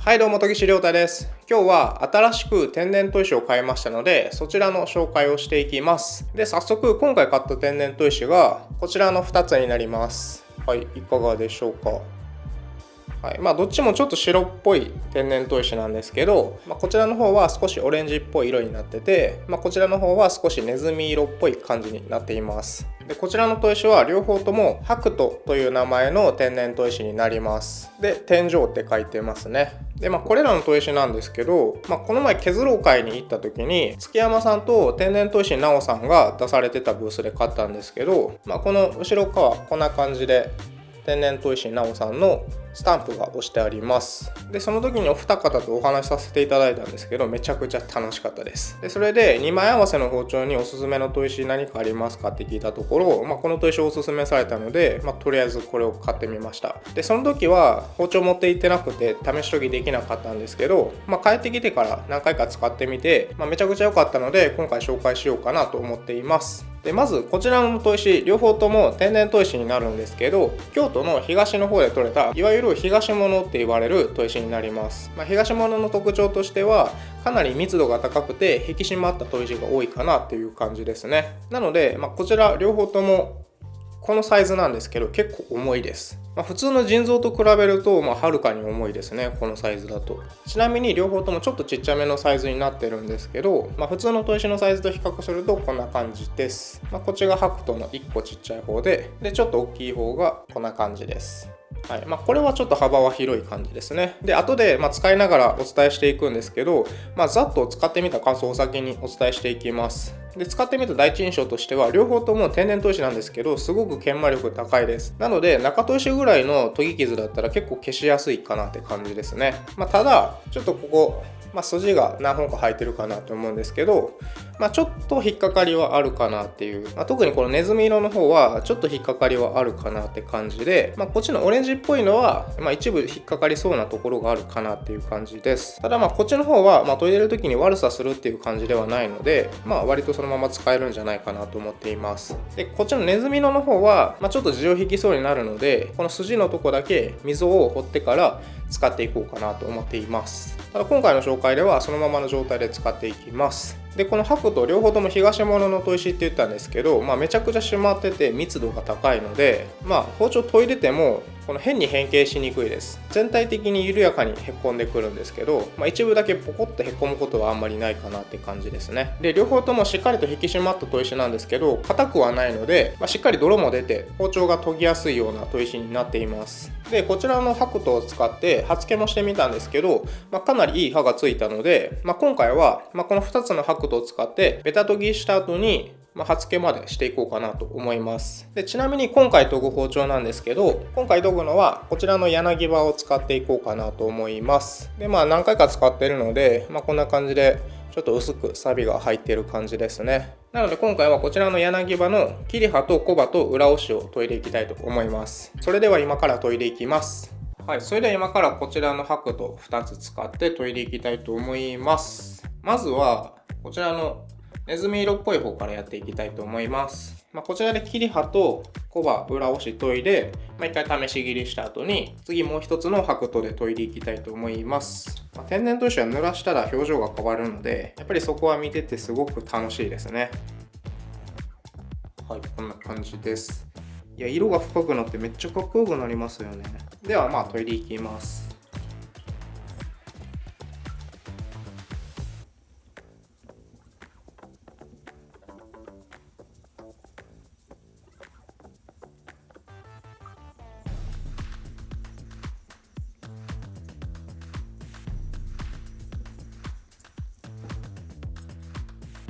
はいどうも、戸岸亮太です。今日は新しく天然砥石を買いましたので、そちらの紹介をしていきます。で、早速今回買った天然砥石がこちらの2つになります。はい、いかがでしょうか。はい、どっちもちょっと白っぽい天然砥石なんですけど、こちらの方は少しオレンジっぽい色になってて、こちらの方は少しネズミ色っぽい感じになっています。でこちらの砥石は両方ともハクトという名前の天然砥石になります。で、天井って書いてますね。で、これらの砥石なんですけど、この前削ろう会に行った時に築山さんと天然砥石なおさんが出されてたブースで買ったんですけど、この後ろ側こんな感じで天然砥石なおさんのスタンプが押してあります。でその時にお二方とお話しさせていただいたんですけど、めちゃくちゃ楽しかったです。でそれで2枚合わせの包丁におすすめの砥石何かありますかって聞いたところ、この砥石をおすすめされたので、とりあえずこれを買ってみました。でその時は包丁持って行ってなくて試し研ぎできなかったんですけど、帰ってきてから何回か使ってみて、めちゃくちゃ良かったので今回紹介しようかなと思っています。でまずこちらの砥石両方とも天然砥石になるんですけど、京都の東の方で採れたいわゆる東物って言われる砥石になります。東物の特徴としてはかなり密度が高くて引き締まった砥石が多いかなっていう感じですね。なので、こちら両方ともこのサイズなんですけど結構重いです。普通の腎臓と比べるとはるかに重いですね、このサイズだと。ちなみに両方ともちょっとちっちゃめのサイズになってるんですけど、普通の砥石のサイズと比較するとこんな感じです。こっちがハクトの1個ちっちゃい方でちょっと大きい方がこんな感じです。はい、これはちょっと幅は広い感じですね。で後で使いながらお伝えしていくんですけど、ざっと使ってみた感想を先にお伝えしていきます。で使ってみた第一印象としては両方とも天然砥石なんですけどすごく研磨力高いです。なので中砥石ぐらいの研ぎ傷だったら結構消しやすいかなって感じですね。ただちょっとここ筋が何本か入ってるかなと思うんですけど、ちょっと引っかかりはあるかなっていう、特にこのネズミ色の方はちょっと引っかかりはあるかなって感じで、こっちのオレンジっぽいのは、一部引っかかりそうなところがあるかなっていう感じです。ただこっちの方は、研いでる時に悪さするっていう感じではないので、割とそのまま使えるんじゃないかなと思っています。でこっちのネズミ色の方は、ちょっと地を引きそうになるので、この筋のとこだけ溝を掘ってから使っていこうかなと思っています。ただ今回の紹介ではそのままの状態で使っていきます。でこのハクと両方とも東物の砥石って言ったんですけど、めちゃくちゃ締まってて密度が高いので、包丁研いでてもこの変に変形しにくいです。全体的に緩やかにへこんでくるんですけど、一部だけポコッとへこむことはあんまりないかなって感じですね。で両方ともしっかりと引き締まった砥石なんですけど硬くはないので、しっかり泥も出て包丁が研ぎやすいような砥石になっています。でこちらのハクトを使って刃付けもしてみたんですけど、かなりいい刃がついたので、今回は、この2つのハクトを使ってベタ研ぎした後に刃付けまでしていこうかなと思います。でちなみに今回研ぐ包丁なんですけど、今回研ぐのはこちらの柳刃を使っていこうかなと思います。で何回か使ってるので、こんな感じでちょっと薄く錆が入っている感じですね。なので今回はこちらの柳刃の切り刃と小刃と裏押しを研いでいきたいと思います。それでは今から研いでいきます。はい、それでは今からこちらのハクト2つ使って研いでいきたいと思います。まずはこちらのネズミ色っぽい方からやっていきたいと思います。こちらで切り刃と小刃裏押し研いで、一回試し切りした後に次もう一つのハクトで研いでいきたいと思います。天然砥石は濡らしたら表情が変わるので、やっぱりそこは見ててすごく楽しいですね。はい、こんな感じです。いや、色が深くなってめっちゃかっこよくなりますよね。では研いでいきます。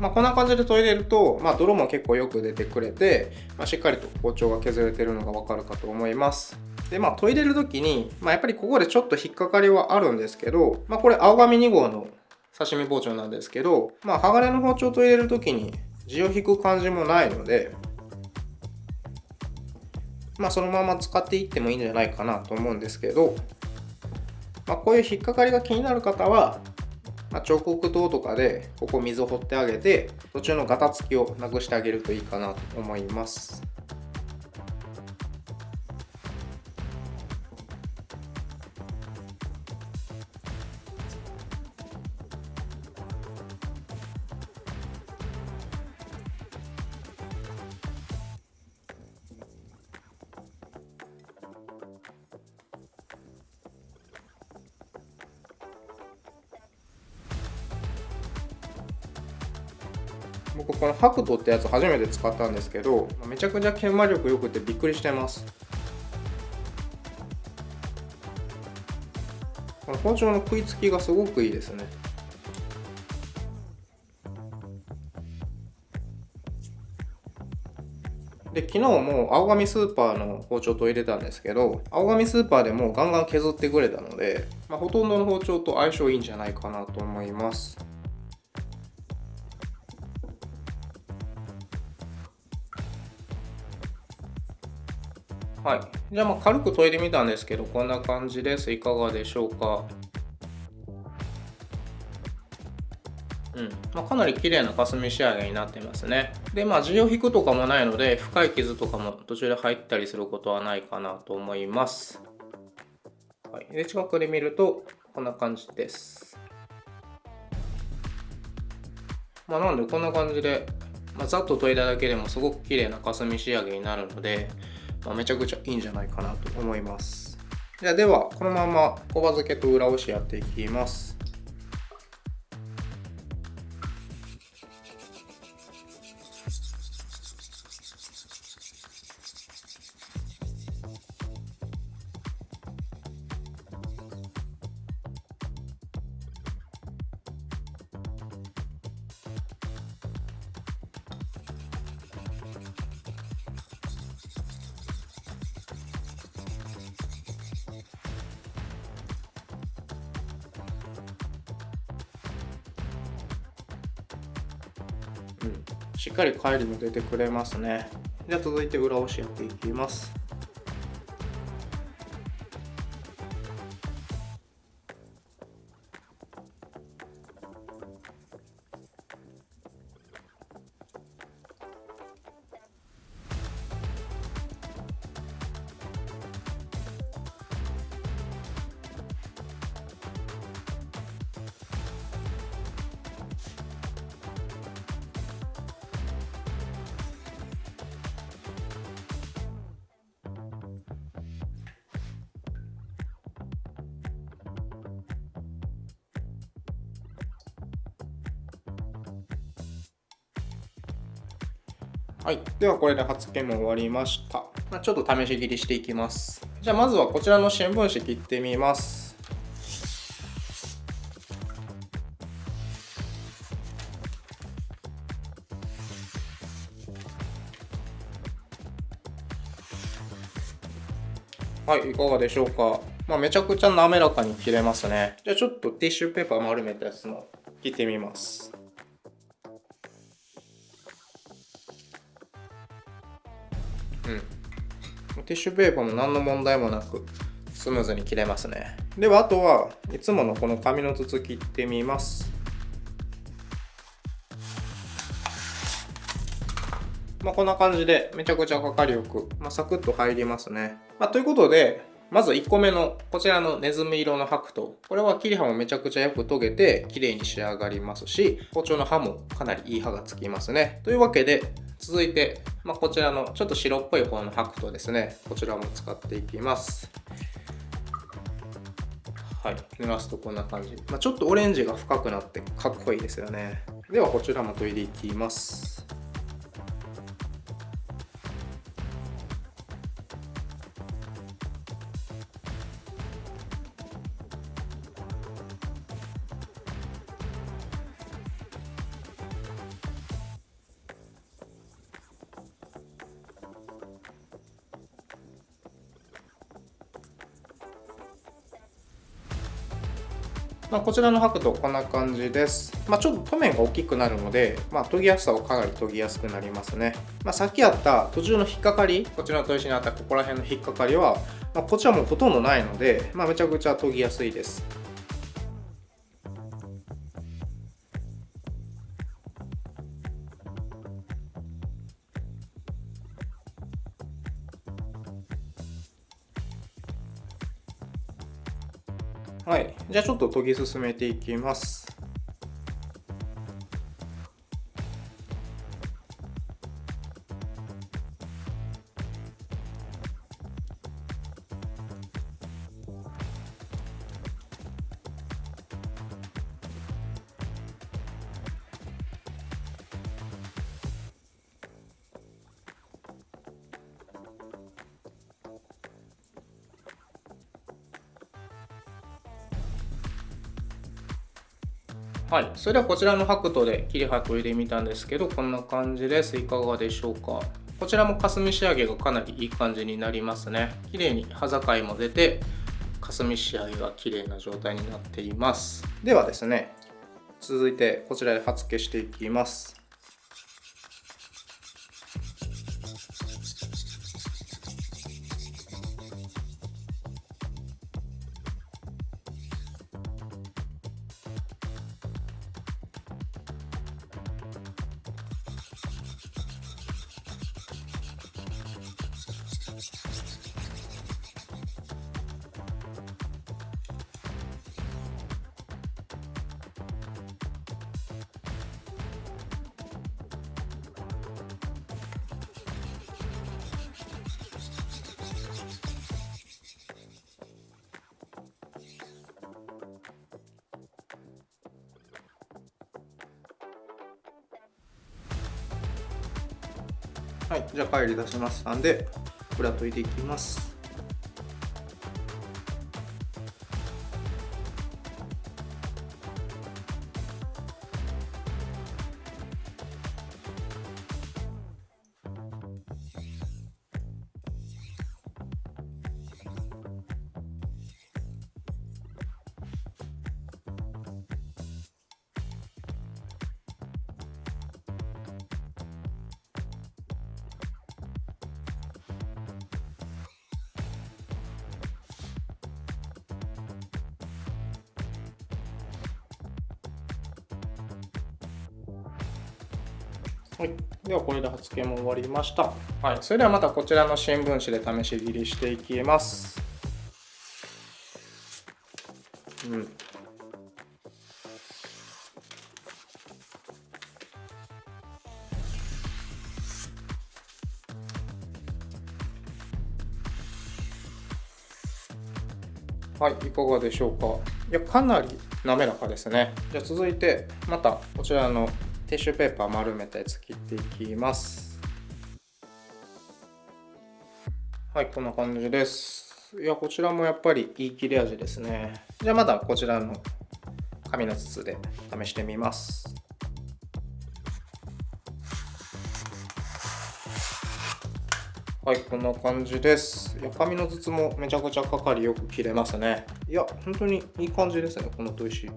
こんな感じで研いでると、泥も結構よく出てくれて、しっかりと包丁が削れてるのがわかるかと思います。で研いでる時に、やっぱりここでちょっと引っかかりはあるんですけど、これ青紙2号の刺身包丁なんですけど、鋼の包丁と入れる時に地を引く感じもないので、そのまま使っていってもいいんじゃないかなと思うんですけど、こういう引っかかりが気になる方は彫刻刀とかでここ水を掘ってあげて途中のガタつきをなくしてあげるといいかなと思います。僕このハクトってやつ初めて使ったんですけど、めちゃくちゃ研磨力良くてびっくりしてます。この包丁の食いつきがすごくいいですね。で、昨日も青紙スーパーの包丁と入れたんですけど、青紙スーパーでもガンガン削ってくれたので、ほとんどの包丁と相性いいんじゃないかなと思います。はい。じゃあ軽く研いでみたんですけど、こんな感じです。いかがでしょうか。かなり綺麗な霞仕上げになってますね。で、地を引くとかもないので、深い傷とかも途中で入ったりすることはないかなと思います。はい。で、近くで見ると、こんな感じです。なんでこんな感じで、ざっと研いだだけでもすごく綺麗な霞仕上げになるので、めちゃくちゃいいんじゃないかなと思います。では、このまま小刃付けと裏押しやっていきます。しっかり返りも出てくれますね。じゃあ続いて裏押しやっていきます。はい、ではこれで刃付けも終わりました。ちょっと試し切りしていきます。じゃあまずはこちらの新聞紙切ってみます。はい、いかがでしょうか。めちゃくちゃ滑らかに切れますね。じゃあちょっとティッシュペーパー丸めたやつも切ってみます。ティッシュペーパーも何の問題もなくスムーズに切れますね。ではあとはいつものこの紙の筒切ってみます。こんな感じでめちゃくちゃかかりよく、サクッと入りますね。ということでまず1個目のこちらのネズミ色の白桃、これは切り刃もめちゃくちゃよく研げて綺麗に仕上がりますし、包丁の刃もかなりいい刃がつきますね。というわけで続いて、こちらのちょっと白っぽい方の白桃ですね、こちらも使っていきます。はい、濡らすとこんな感じ、ちょっとオレンジが深くなってかっこいいですよね。ではこちらも研いでいきます。こちらの白桃こんな感じです。ちょっと刀面が大きくなるので、研ぎやすさはかなり研ぎやすくなりますね。さっきあった途中の引っかかり、こちらの砥石にあったここら辺の引っかかりは、こちらもほとんどないので、めちゃくちゃ研ぎやすいです。はい、じゃあちょっと研ぎ進めていきます。はい、それではこちらの白兎で切れ箔を入れてみたんですけど、こんな感じです。いかがでしょうか。こちらも霞仕上げがかなりいい感じになりますね。綺麗に刃境も出て、霞仕上げが綺麗な状態になっています。ではですね、続いてこちらで刃付けしていきます。はい、じゃあ帰り出しましたんで、これは研いでいきます。はい、ではこれで刃付けも終わりました。はい、それではまたこちらの新聞紙で試し切りしていきます。はい、いかがでしょうか。いや、かなり滑らかですね。じゃあ続いてまたこちらのティッシュペーパー丸めたやつ切っていきます。はい、こんな感じです。いや、こちらもやっぱりいい切れ味ですね。じゃあまたこちらの紙の筒で試してみます。はい、こんな感じです。いや、紙の筒もめちゃくちゃかかりよく切れますね。いや、本当にいい感じですね、この砥石。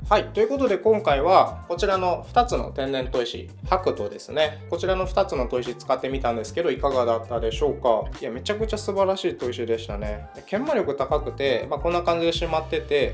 はい、ということで今回はこちらの2つの天然砥石、白兎ですね。こちらの2つの砥石使ってみたんですけど、いかがだったでしょうか。いや、めちゃくちゃ素晴らしい砥石でしたね。研磨力高くて、こんな感じで締まってて、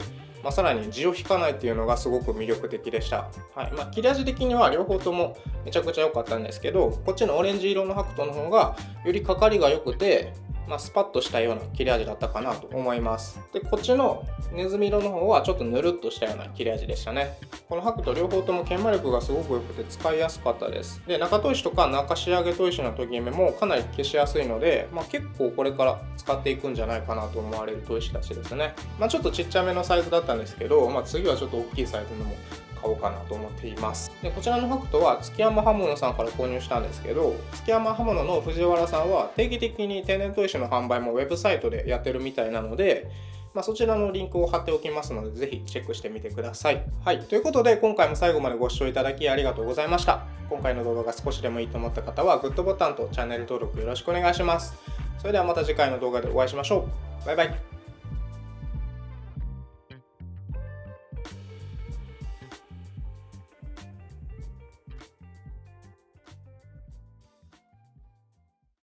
さらに地を引かないっていうのがすごく魅力的でした。はい、切れ味的には両方ともめちゃくちゃ良かったんですけど、こっちのオレンジ色の白兎の方がよりかかりが良くて、スパッとしたような切れ味だったかなと思います。で、こっちのネズミ色の方はちょっとぬるっとしたような切れ味でしたね。この白兎両方とも研磨力がすごく良くて使いやすかったです。で、中砥石とか中仕上げ砥石の研ぎ目もかなり消しやすいので、結構これから使っていくんじゃないかなと思われる砥石たちですね。ちょっとちっちゃめのサイズだったんですけど、次はちょっと大きいサイズのも買おうかなと思っています。で、こちらの白兎は築山刃物さんから購入したんですけど、築山刃物の藤原さんは定期的に天然砥石の販売もウェブサイトでやってるみたいなので、そちらのリンクを貼っておきますので、ぜひチェックしてみてください。はい、ということで今回も最後までご視聴いただきありがとうございました。今回の動画が少しでもいいと思った方はグッドボタンとチャンネル登録よろしくお願いします。それではまた次回の動画でお会いしましょう。バイバイ。